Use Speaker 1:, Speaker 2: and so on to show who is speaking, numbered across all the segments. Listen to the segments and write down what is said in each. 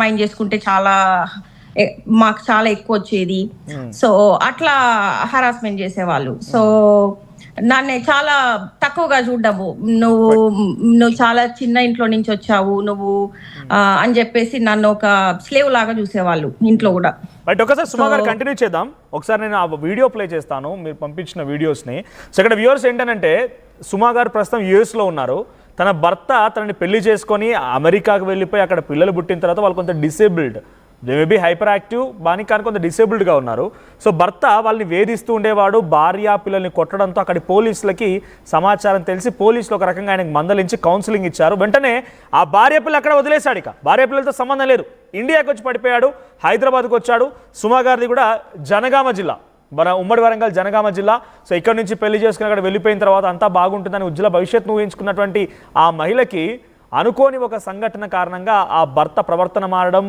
Speaker 1: అమ్మాయిని చేసుకుంటే మాకు చాలా ఎక్కువ వచ్చేది. సో అట్లా హరాస్మెంట్ చేసేవాళ్ళు. సో నన్ను చాలా తక్కువగా చూడడము, నువ్వు చాలా చిన్న ఇంట్లో నుంచి వచ్చావు నువ్వు అని చెప్పేసి నన్ను ఒక స్లేవ్ లాగా చూసేవాళ్ళు ఇంట్లో కూడా.
Speaker 2: బట్ ఒకసారి సుమా గారు కంటిన్యూ చేద్దాం. ఒకసారి నేను ఆ వీడియో ప్లే చేస్తాను, మీరు పంపించిన వీడియోస్ని. సో ఇక్కడ వ్యూవర్స్ ఏంటంటే, సుమా గారు ప్రస్తుతం యూఎస్లో ఉన్నారు. తన భర్త తనని పెళ్లి చేసుకొని అమెరికాకు వెళ్ళిపోయి అక్కడ పిల్లలు పుట్టిన తర్వాత వాళ్ళు కొంత disabled, they may be hyper active బాని, కానీ కొంత డిసేబుల్డ్గా ఉన్నారు. సో భర్త వాళ్ళని వేధిస్తూ ఉండేవాడు, భార్య పిల్లల్ని కొట్టడంతో అక్కడి పోలీసులకి సమాచారం తెలిసి పోలీసులు ఒక రకంగా ఆయనకు మందలించి కౌన్సిలింగ్ ఇచ్చారు. వెంటనే ఆ భార్య పిల్లలు అక్కడ వదిలేశాడు. ఇక భార్య పిల్లలతో సంబంధం లేదు, ఇండియాకి వచ్చి పడిపోయాడు, హైదరాబాద్కు వచ్చాడు. సుమా గారిది కూడా జనగామ జిల్లా, ఉమ్మడి వరంగల్ జనగామ జిల్లా. సో ఇక్కడ నుంచి పెళ్లి చేసుకుని అక్కడ వెళ్ళిపోయిన తర్వాత అంతా బాగుంటుందని ఉజ్వల భవిష్యత్తును ఊహించుకున్నటువంటి ఆ మహిళకి అనుకోని ఒక సంఘటన కారణంగా ఆ భర్త ప్రవర్తన మారడం,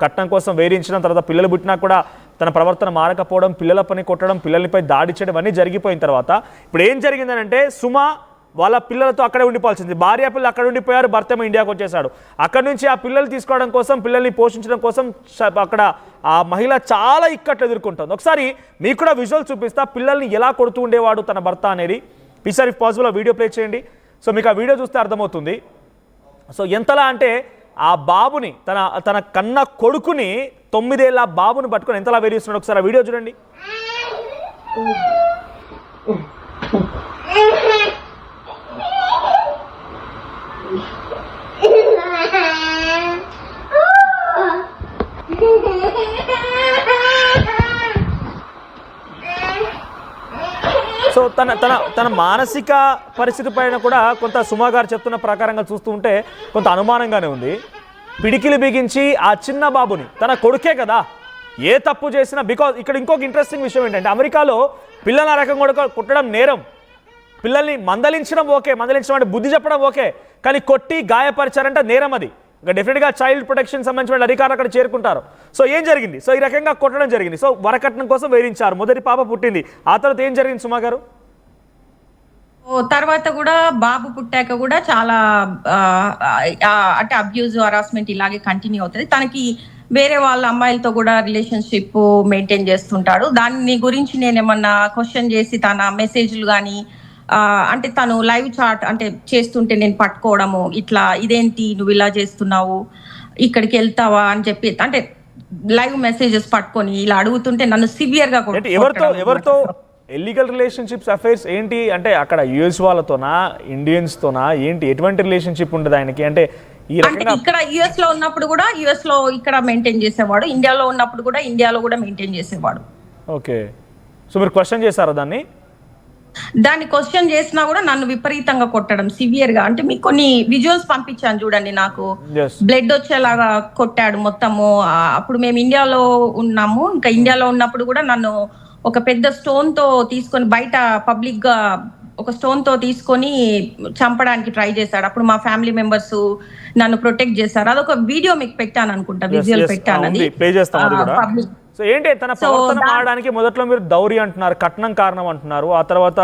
Speaker 2: కట్నం కోసం వేధించడం, తర్వాత పిల్లలు పుట్టినా కూడా తన ప్రవర్తన మారకపోవడం, పిల్లల పని కొట్టడం, పిల్లలపై దాడి చేయడం అన్నీ జరిగిపోయిన తర్వాత ఇప్పుడు ఏం జరిగిందనంటే, సుమా వాళ్ళ పిల్లలతో అక్కడే ఉండిపోవాల్సింది. భార్య పిల్లలు అక్కడ ఉండిపోయారు, భర్త ఏమో ఇండియాకి వచ్చేసాడు. అక్కడ నుంచి ఆ పిల్లలు తీసుకోవడం కోసం, పిల్లల్ని పోషించడం కోసం అక్కడ ఆ మహిళ చాలా ఇక్కట్లు ఎదుర్కొంటుంది. ఒకసారి మీకు కూడా విజువల్ చూపిస్తా, పిల్లల్ని ఎలా కొడుతూ ఉండేవాడు తన భర్త అనేది. ఈసారి ఇఫ్ పాసిబుల్ ఆ వీడియో ప్లే చేయండి. సో మీకు ఆ వీడియో చూస్తే అర్థమవుతుంది. సో ఎంతలా అంటే ఆ బాబుని, తన కన్న కొడుకుని, 9 ఏళ్ళ బాబుని పట్టుకొని ఎంతలా వేధిస్తున్నాడు. ఒకసారి ఆ వీడియో చూడండి. సో తన మానసిక పరిస్థితి పైన కూడా కొంత సుమా గారు చెప్తున్న ప్రకారంగా చూస్తూ ఉంటే కొంత అనుమానంగానే ఉంది. పిడికిలు బిగించి ఆ చిన్న బాబుని, తన కొడుకే కదా, ఏ తప్పు చేసినా, బికాజ్ ఇక్కడ ఇంకొక ఇంట్రెస్టింగ్ విషయం ఏంటంటే, అమెరికాలో పిల్లల రకం కూడా కుట్టడం నేరం. పిల్లల్ని మందలించడం ఓకే, మందలించడం అంటే బుద్ధి చెప్పడం ఓకే, కానీ కొట్టి గాయపరిచారంటే నేరం. అది డెఫినెట్గా చైల్డ్ ప్రొటెక్షన్ సంబంధించిన అధికారులు అక్కడ చేరుకుంటారు. సో ఏం జరిగింది? సో ఈ రకంగా కొట్టడం జరిగింది. సో వరకట్నం కోసం వేధించారు. మొదటి పాప పుట్టింది. ఆ తర్వాత ఏం జరిగింది సుమా గారు?
Speaker 1: తర్వాత కూడా బాబు పుట్టాక కూడా చాలా అంటే అబ్యూజ్, హరాస్మెంట్ ఇలాగే కంటిన్యూ అవుతుంది. తనకి వేరే వాళ్ళ అమ్మాయిలతో కూడా రిలేషన్షిప్ మెయింటైన్ చేస్తుంటాడు. దాని గురించి నేను ఏమన్నా క్వశ్చన్ చేసి తన మెసేజ్లు కానీ అంటే తను లైవ్ చాట్ అంటే చేస్తుంటే నేను పట్టుకోవడము, ఇట్లా ఇదేంటి నువ్వు ఇలా చేస్తున్నావు, ఇక్కడికి వెళ్తావా అని చెప్పి అంటే లైవ్ మెసేజెస్ పట్టుకొని ఇలా అడుగుతుంటే నన్ను సివియర్ గా
Speaker 2: ఎవరితో ఇల్లీగల్ రిలేషన్షిప్స్, అఫైర్స్ ఏంటి అంటే అక్కడ యుఎస్ వాళ్ళతోనా, ఇండియన్స్ తోనా, ఏంటి ఎటువంటి రిలేషన్షిప్ ఉండదు ఆయనకి? అంటే
Speaker 1: ఇక్కడ యుఎస్ లో ఉన్నప్పుడు కూడా యుఎస్ లో ఇక్కడ మెయింటైన్ చేసేవాడు, ఇండియాలో ఉన్నప్పుడు కూడా ఇండియాలో కూడా మెయింటైన్ చేసేవాడు.
Speaker 2: ఓకే. సో మీరు క్వశ్చన్ చేశారా
Speaker 1: దాన్ని క్వశ్చన్ చేసినా కూడా నన్ను విపరీతంగా కొట్టడం సివియర్ గా. అంటే మీకు కొన్ని విజువల్స్ పంపించాను చూడండి, నాకు బ్లడ్ వచ్చేలాగా కొట్టాడు మొత్తము. అప్పుడు మేము ఇండియాలో ఉన్నాము, ఇంకా ఇండియాలో ఉన్నప్పుడు కూడా నన్ను ఒక పెద్ద స్టోన్ తో తీసుకొని బయట పబ్లిక్ గా ఒక స్టోన్ తో తీసుకొని చంపడానికి ట్రై చేశాడు. అప్పుడు మా ఫ్యామిలీ మెంబర్స్ నన్ను ప్రొటెక్ట్ చేశారు. అదొక వీడియో మీకు పెట్టాను అనుకుంటా, విజువల్ పెట్టాను. అది పబ్లిక్.
Speaker 2: సో ఏంటి తన ప్రవర్తన మారడానికి మొదట్లో మీరు దౌరి అంటున్నారు, కట్నం కారణం అంటున్నారు, ఆ తర్వాత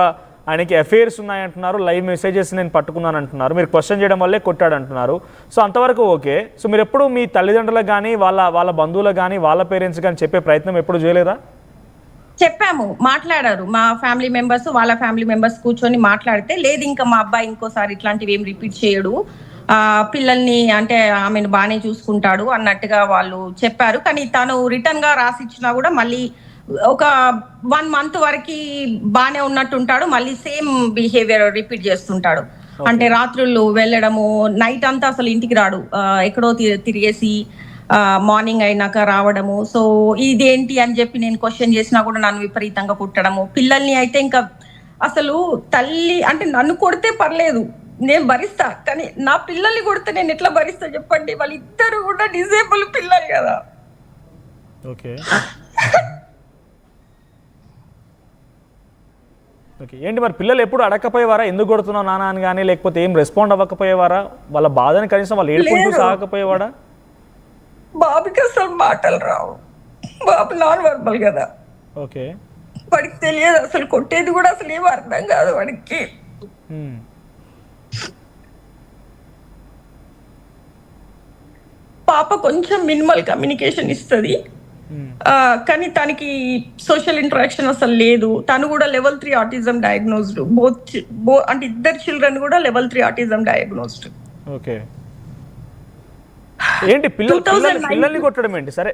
Speaker 2: ఆయనకి అఫైర్స్ ఉన్నాయంటున్నారు, లైవ్ మెసేజెస్ నేను పట్టుకున్నాను అంటున్నారు, మీరు క్వశ్చన్ చేయడం వల్లే కొట్టాడు అంటున్నారు. సో అంతవరకు ఓకే. సో మీరు ఎప్పుడు మీ తల్లిదండ్రులకు కానీ వాళ్ళ బంధువులకు కానీ వాళ్ళ పేరెంట్స్ కానీ చెప్పే ప్రయత్నం ఎప్పుడు చేయలేదా?
Speaker 1: చెప్పాము, మాట్లాడారు మా ఫ్యామిలీ మెంబర్స్, వాళ్ళ ఫ్యామిలీ మెంబర్స్ కూర్చొని మాట్లాడితే, లేదు ఇంకా మా అబ్బాయి ఇంకోసారి ఇట్లాంటివి ఏం రిపీట్ చేయడు, పిల్లల్ని అంటే ఆమెను బాగానే చూసుకుంటాడు అన్నట్టుగా వాళ్ళు చెప్పారు. కానీ తను రిటర్న్ గా రాసిచ్చినా కూడా మళ్ళీ ఒక 1 month వరకు బాగానే ఉన్నట్టు ఉంటాడు, మళ్ళీ సేమ్ బిహేవియర్ రిపీట్ చేస్తుంటాడు. అంటే రాత్రులు వెళ్ళడము, నైట్ అంతా అసలు ఇంటికి రాడు, ఎక్కడో తిరిగేసి మార్నింగ్ అయినాక రావడము. సో ఇదేంటి అని చెప్పి నేను క్వశ్చన్ చేసినా కూడా నన్ను విపరీతంగా కుట్టడము. పిల్లల్ని అయితే ఇంకా అసలు తల్లి అంటే నన్ను కొడితే పర్లేదు నేను భరిస్తా, కానీ నా పిల్లల్ని కొడితే నేను ఎట్లా భరిస్తా చెప్పండి? వాళ్ళిద్దరు కూడా డిసేబుల్ పిల్లలు కదా.
Speaker 2: Okay okay. ఏంటి మరి పిల్లలు ఎప్పుడు అడగకపోయేవారా, ఎందుకు కొడుతున్నావు నాన్న అని కానీ, లేకపోతే ఏం రెస్పాండ్ అవ్వకపోయేవారా? వాళ్ళ బాధని కనీసం వాళ్ళు ఏడుకుంటూ సాగకపోయేవాడా?
Speaker 1: బాబుకి అసలు మాటలు రావు, బాబు నాన్ వర్బల్ కదా.
Speaker 2: ఓకే.
Speaker 1: వాడికి తెలియదు అసలు, కొట్టేది కూడా అసలు ఏం అర్థం కాదు వాడికి. పాప కొంచెం మినిమల్ కమ్యూనికేషన్ ఇస్తుంది, కానీ తనకి సోషల్ ఇంటరాక్షన్ అసలు లేదు. తను కూడా లెవెల్ 3 ఆటిజం డయాగ్నోస్డ్, అంటే ఇద్దరు చిల్డ్రన్ కూడా లెవెల్ 3 ఆటిజం డయాగ్నోస్డ్.
Speaker 2: ఓకే, ఏంటి పిల్లల్ని కొట్టడం ఏంటి? సరే,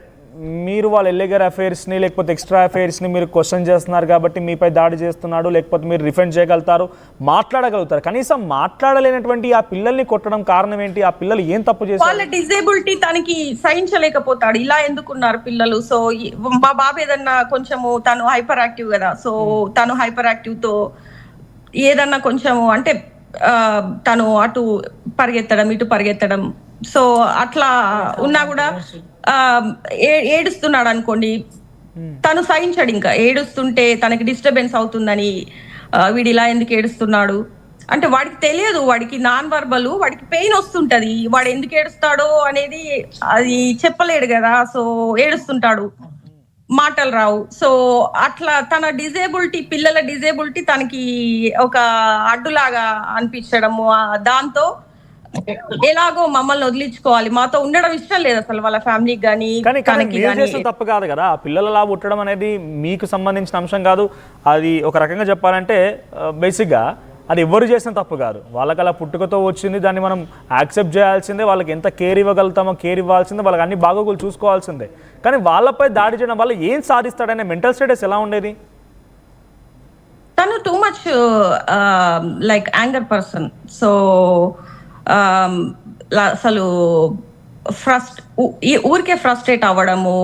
Speaker 2: మీరు వాళ్ళ ఇల్లీగల్ అఫైర్స్ని లేకపోతే ఎక్స్ట్రా అఫైర్స్ని మీరు క్వశ్చన్ చేస్తున్నారు కాబట్టి మీపై దాడి చేస్తున్నాడు, లేకపోతే మీరు రిఫెండ్ చేయగలుగుతారు, మాట్లాడగలుగుతారు. కనీసం మాట్లాడలేనటువంటి ఆ పిల్లల్ని కొట్టడం కారణం ఏంటి? ఆ పిల్లలు ఏం తప్పు చేస్తారు?
Speaker 1: వాళ్ళ డిజేబిలిటీ తనకి సహించలేకపోతాడు. ఇలా ఎందుకున్నారు పిల్లలు? సో మా బాబు ఏదన్నా కొంచెము తను హైపర్ యాక్టివ్ కదా, సో తను హైపర్ యాక్టివ్ తో ఏదన్నా కొంచెము అంటే తను అటు పరిగెత్తడం ఇటు పరిగెత్తడం, సో అట్లా ఉన్నా కూడా ఏడుస్తున్నాడు అనుకోండి, తను సహించాడు. ఇంకా ఏడుస్తుంటే తనకి డిస్టర్బెన్స్ అవుతుందని, వీడు ఇలా ఎందుకు ఏడుస్తున్నాడు అంటే వాడికి తెలియదు, వాడికి నాన్ వర్బల్, వాడికి పెయిన్ వస్తుంటది, వాడు ఎందుకు ఏడుస్తాడో అనేది అది చెప్పలేడు కదా, సో ఏడుస్తుంటాడు, మాటలు రావు. సో అట్లా తన డిజేబిలిటీ, పిల్లల డిజేబిలిటీ తనకి ఒక అడ్డులాగా అనిపించడము, దాంతో ఎలాగో మమ్మల్ని వదిలించుకోవాలి, మాతో ఉండడం ఇష్టం లేదు అసలు వాళ్ళ ఫ్యామిలీకి కానీ.
Speaker 2: తప్పు కాదు కదా, పిల్లలలా పుట్టడం అనేది మీకు సంబంధించిన అంశం కాదు. అది ఒక రకంగా చెప్పాలంటే బేసిక్గా అది ఎవరు చేసిన తప్పు కాదు. వాళ్ళకి అలా పుట్టుకతో వచ్చింది, దాన్ని మనం యాక్సెప్ట్ చేయాల్సిందే. వాళ్ళకి ఎంత కేర్ ఇవ్వగలుగుతామో కేర్ ఇవ్వాల్సిందే, వాళ్ళకి అన్ని బాగోగులు చూసుకోవాల్సిందే. కానీ వాళ్ళపై దాడి చేయడం వల్ల ఏం సాధిస్తాడనే మెంటల్ స్టేటస్ ఎలా ఉండేది?
Speaker 1: తను too much like anger person. So అసలు ఊరికే ఫ్రస్ట్రేట్ అవ్వడము,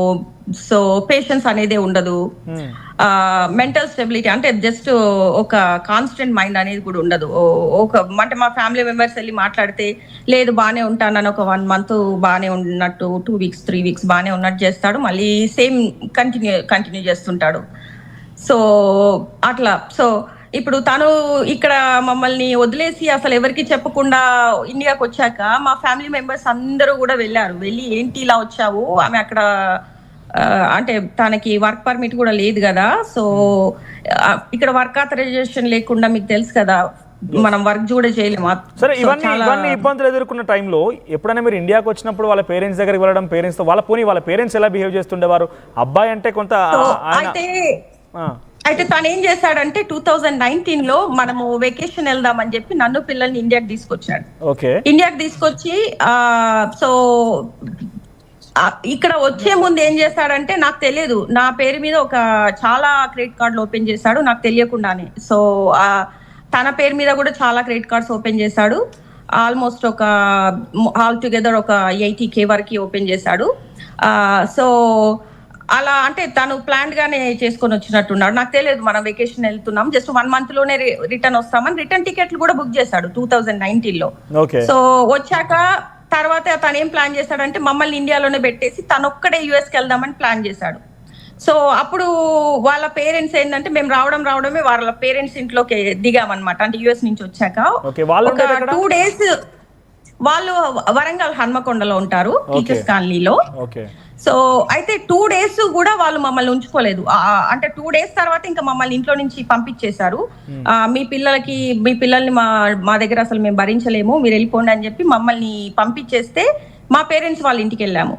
Speaker 1: సో పేషెన్స్ అనేది ఉండదు, మెంటల్ స్టెబిలిటీ అంటే జస్ట్ ఒక కాన్స్టెంట్ మైండ్ అనేది కూడా ఉండదు. అంటే మా ఫ్యామిలీ మెంబర్స్ వెళ్ళి మాట్లాడితే లేదు బాగానే ఉంటానని ఒక 1 month బాగానే ఉన్నట్టు, 2 weeks 3 weeks బాగానే ఉన్నట్టు చేస్తాడు, మళ్ళీ సేమ్ కంటిన్యూ చేస్తుంటాడు. సో అట్లా. సో ఇప్పుడు తను ఇక్కడ మమ్మల్ని వదిలేసి అసలు ఎవరికి చెప్పకుండా ఇండియాకి వచ్చాక మా ఫ్యామిలీ మెంబర్స్ అందరూ కూడా వెళ్ళి ఏంటి ఇలా వచ్చావు, ఆమె అక్కడ అంటే తనకి వర్క్ పర్మిట్ కూడా లేదు కదా, సో ఇక్కడ వర్క్ ఆథరైజేషన్ లేకుండా మీకు తెలుసు కదా మనం వర్క్ కూడా చేయలేము.
Speaker 2: సరే, ఇవన్నీ ఇబ్బందులు ఎదుర్కొన్న టైంలో ఎప్పుడైనా మీరు ఇండియాకి వచ్చినప్పుడు వాళ్ళ పేరెంట్స్ దగ్గరికి వెళ్ళడం, పేరెంట్స్ తో వాళ్ళ పేరెంట్స్ ఎలా బిహేవ్ చేస్తుండేవారు? అబ్బాయి అంటే కొంత
Speaker 1: అయితే తను ఏం చేశాడంటే 2019 లో మనము వెకేషన్ వెళ్దామని చెప్పి నన్ను పిల్లల్ని ఇండియాకి తీసుకొచ్చాడు. ఇండియాకి తీసుకొచ్చి సో ఇక్కడ వచ్చే ముందు ఏం చేశాడంటే నాకు తెలియదు, నా పేరు మీద ఒక చాలా క్రెడిట్ కార్డులు ఓపెన్ చేశాడు నాకు తెలియకుండానే. సో తన పేరు మీద కూడా చాలా క్రెడిట్ కార్డ్స్ ఓపెన్ చేశాడు, ఆల్మోస్ట్ ఒక ఆల్ టుగెదర్ ఒక 80K వరకు ఓపెన్ చేశాడు. సో అలా అంటే తను ప్లాన్ గానే చేసుకొని వచ్చినట్టున్నాడు, నాకు తెలియదు మనం వెకేషన్ వెళ్తున్నాం, జస్ట్ 1 month లోనే రిటర్న్ వస్తామని రిటర్న్ టికెట్లు కూడా బుక్ చేశాడు 2019 లో. సో వచ్చాక తర్వాత తను ఏం ప్లాన్ చేశాడంటే మమ్మల్ని ఇండియాలోనే పెట్టేసి తను ఒక్కడే యుఎస్కి వెళ్దామని ప్లాన్ చేశాడు. సో అప్పుడు వాళ్ళ పేరెంట్స్ ఏంటంటే మేము రావడమే వాళ్ళ పేరెంట్స్ ఇంట్లోకి దిగామన్నమాట, అంటే యుఎస్ నుంచి వచ్చాక. ఒక 2 days వాళ్ళు వరంగల్ హన్మకొండలో ఉంటారు, టీచర్స్ కాలనీలో. సో అయితే 2 days కూడా వాళ్ళు మమ్మల్ని ఉంచుకోలేదు, అంటే 2 days తర్వాత ఇంకా మమ్మల్ని ఇంట్లో నుంచి పంపించేశారు. మీ పిల్లల్ని మా దగ్గర అసలు మేము భరించలేము, మీరు వెళ్ళిపోండి అని చెప్పి మమ్మల్ని పంపించేస్తే మా పేరెంట్స్ వాళ్ళ ఇంటికి వెళ్ళాము.